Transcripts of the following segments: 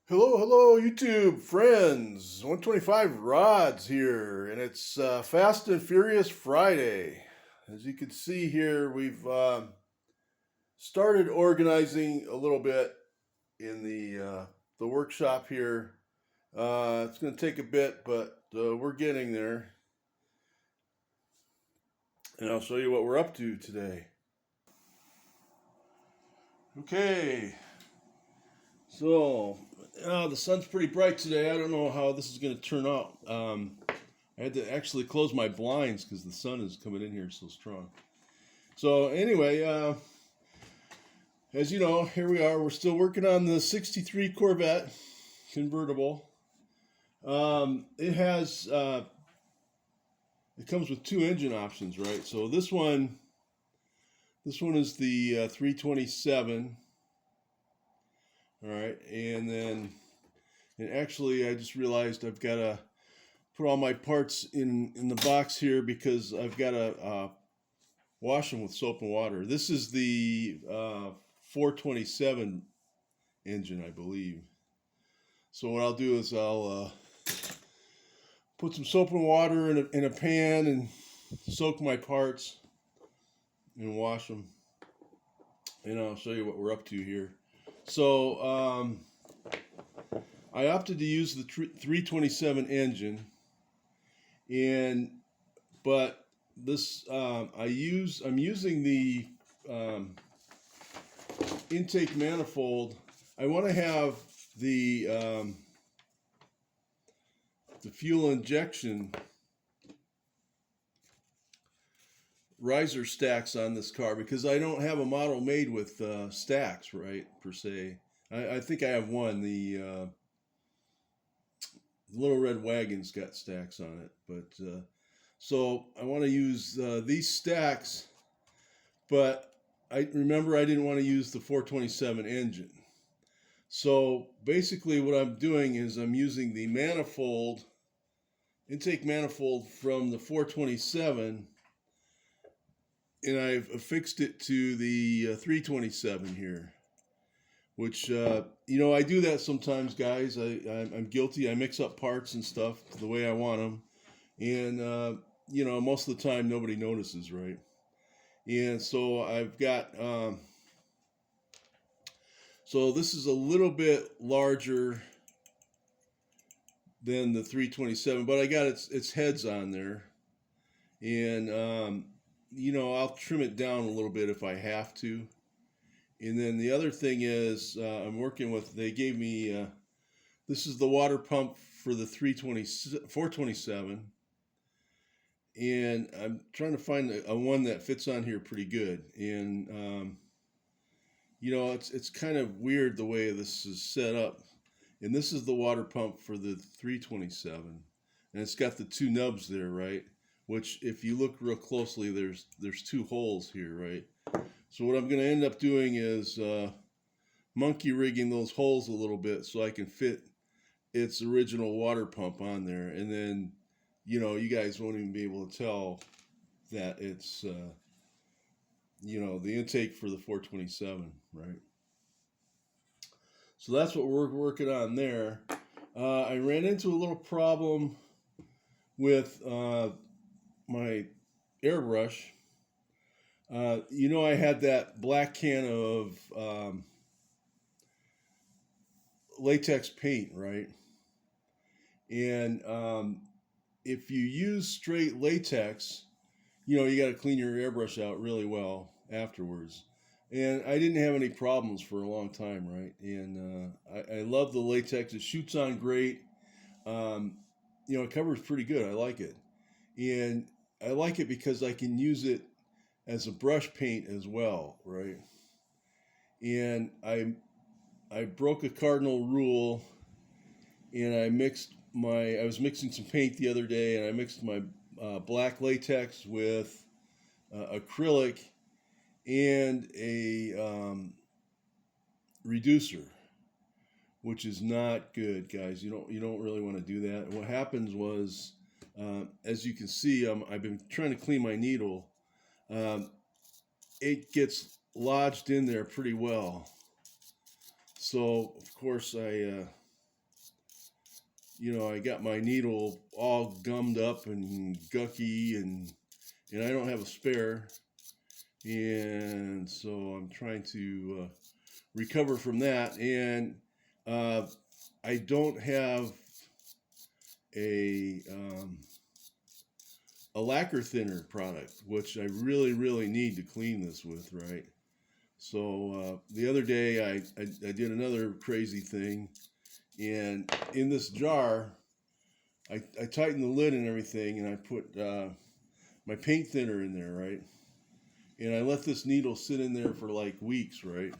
Hello, hello, YouTube friends. 125 Rods here, and it's Fast and Furious Friday. As you can see here, we've started organizing a little bit in the workshop here. It's going to take a bit, but we're getting there, and I'll show you what we're up to today. Okay, so the sun's pretty bright today. I don't know how this is going to turn out. I had to actually close my blinds because the sun is coming in here so strong. So anyway, as you know, here we are. We're still working on the '63 Corvette Convertible. It has it comes with two engine options, right? So this one is the 327. All right, and actually, I just realized I've got to put all my parts in the box here because I've got to wash them with soap and water. This is the 427 engine, I believe. So what I'll do is I'll put some soap and water in a pan and soak my parts and wash them. And I'll show you what we're up to here. So I opted to use the 327 engine, but this I'm using the intake manifold. I want to have the fuel injection riser stacks on this car because I don't have a model made with stacks, right, per se. I think I have one. The Little Red Wagon's got stacks on it, but so I want to use these stacks, but I remember I didn't want to use the 427 engine. So basically what I'm doing is I'm using the manifold, intake manifold from the 427, and I've affixed it to the 327 here, which, I do that sometimes, guys. I'm guilty. I mix up parts and stuff the way I want them. And, most of the time nobody notices, right? And so I've got, so this is a little bit larger than the 327, but I got its heads on there. And, I'll trim it down a little bit if I have to. And then the other thing is I'm working with, they gave me, this is the water pump for the 427. And I'm trying to find a one that fits on here pretty good. And, it's kind of weird the way this is set up. And this is the water pump for the 327. And it's got the two nubs there, right? Which, if you look real closely, there's two holes here, right? So what I'm going to end up doing is monkey rigging those holes a little bit so I can fit its original water pump on there. And then, you guys won't even be able to tell that it's, the intake for the 427, right? So that's what we're working on there. I ran into a little problem with my airbrush. I had that black can of latex paint, right? And if you use straight latex, you got to clean your airbrush out really well afterwards. And I didn't have any problems for a long time, right? And I love the latex. It shoots on great. It covers pretty good. I like it. And I like it because I can use it as a brush paint as well, right? And I broke a cardinal rule, and I was mixing some paint the other day, and I mixed my black latex with acrylic and a reducer, which is not good, guys. You don't really want to do that. And what happens was, as you can see, I've been trying to clean my needle. It gets lodged in there pretty well. So of course I I got my needle all gummed up and gucky, and I don't have a spare, and so I'm trying to recover from that. And uh, I don't have a um, a lacquer thinner product, which I really, really need to clean this with, right? So the other day I did another crazy thing, and in this jar, I tightened the lid and everything, and I put my paint thinner in there, right? And I let this needle sit in there for like weeks, right?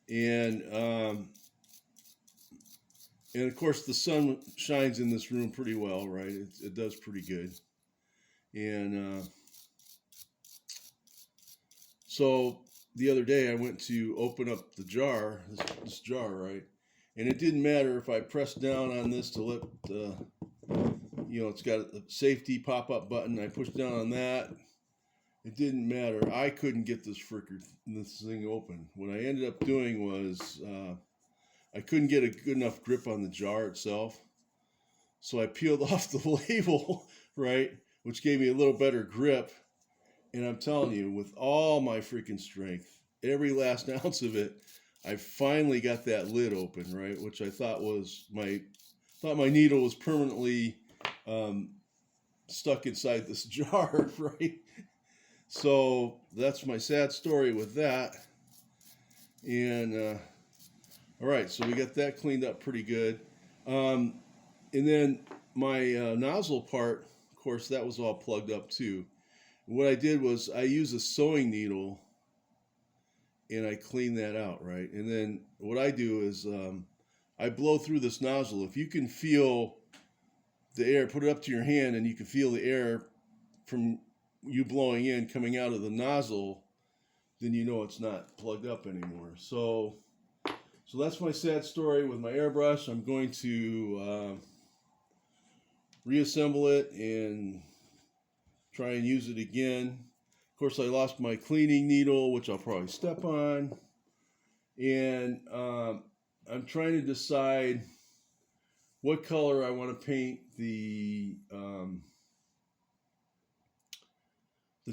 And of course the sun shines in this room pretty well, right? It does pretty good. And so the other day I went to open up the jar, this jar, right? And it didn't matter if I pressed down on this to let, it's got a safety pop-up button. I pushed down on that. It didn't matter. I couldn't get this thing open. What I ended up doing was I couldn't get a good enough grip on the jar itself. So I peeled off the label, right, which gave me a little better grip. And I'm telling you, with all my freaking strength, every last ounce of it, I finally got that lid open, right? Which I thought my needle was permanently stuck inside this jar, right? So that's my sad story with that. And all right, so we got that cleaned up pretty good. And then my nozzle part, of course, that was all plugged up too. What I did was I used a sewing needle and I clean that out, right? And then what I do is I blow through this nozzle. If you can feel the air, put it up to your hand and you can feel the air from you blowing in coming out of the nozzle, then you know it's not plugged up anymore. So that's my sad story with my airbrush. I'm going to reassemble it and try and use it again. Of course, I lost my cleaning needle, which I'll probably step on. And I'm trying to decide what color I want to paint the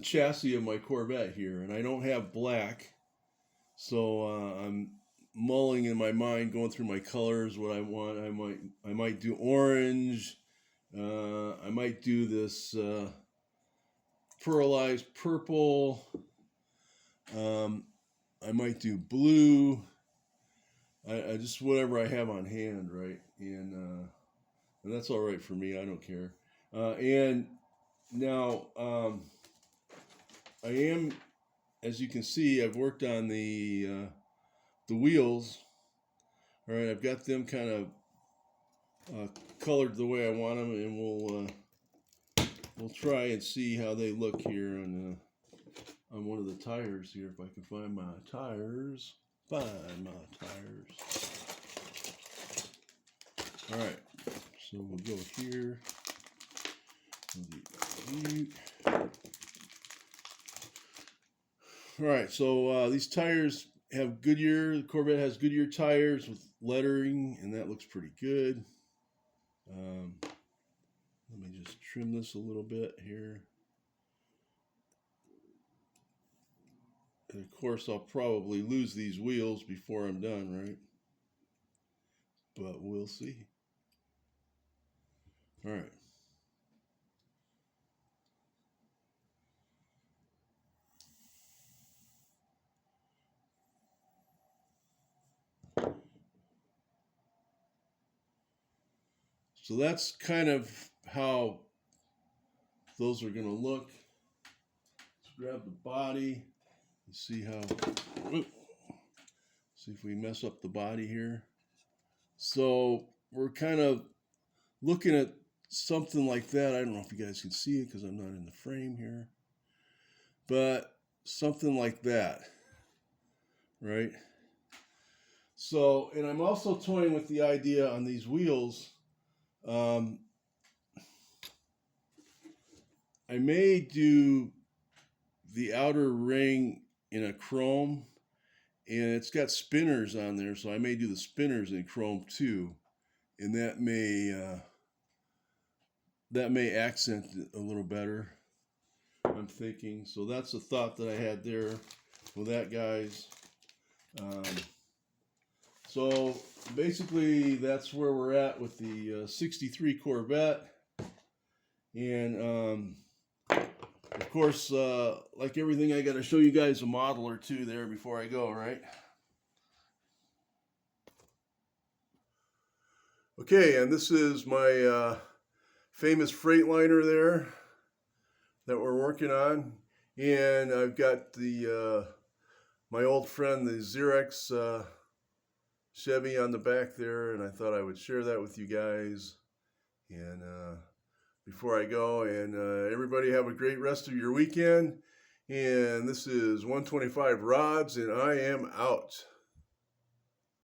chassis of my Corvette here. And I don't have black, so I'm mulling in my mind, going through my colors, what I want. I might do orange. I might do this pearlized purple. I might do blue. I just whatever I have on hand, right? And that's all right for me. I don't care. And now I am, as you can see, I've worked on the wheels. All right, I've got them kind of colored the way I want them, and we'll try and see how they look here on one of the tires here. If I can find my tires. All right, so we'll go here. All right, so these tires have Goodyear. The Corvette has Goodyear tires with lettering, and that looks pretty good. Let me just trim this a little bit here. And of course, I'll probably lose these wheels before I'm done, right? But we'll see. All right. So that's kind of how those are going to look. Let's grab the body and see if we mess up the body here. So we're kind of looking at something like that. I don't know if you guys can see it because I'm not in the frame here. But something like that, right? So, and I'm also toying with the idea on these wheels. I may do the outer ring in a chrome, and it's got spinners on there, so I may do the spinners in chrome too. and that may accent it a little better, I'm thinking. So that's a thought that I had there with that, guys. So basically that's where we're at with the 63 Corvette. And of course, like everything, I got to show you guys a model or two there before I go, right? Okay, and this is my famous Freightliner there that we're working on. And I've got the my old friend, the Xerox Chevy on the back there, and I thought I would share that with you guys. And before I go, and everybody have a great rest of your weekend. And this is 125 Rods, and I am out.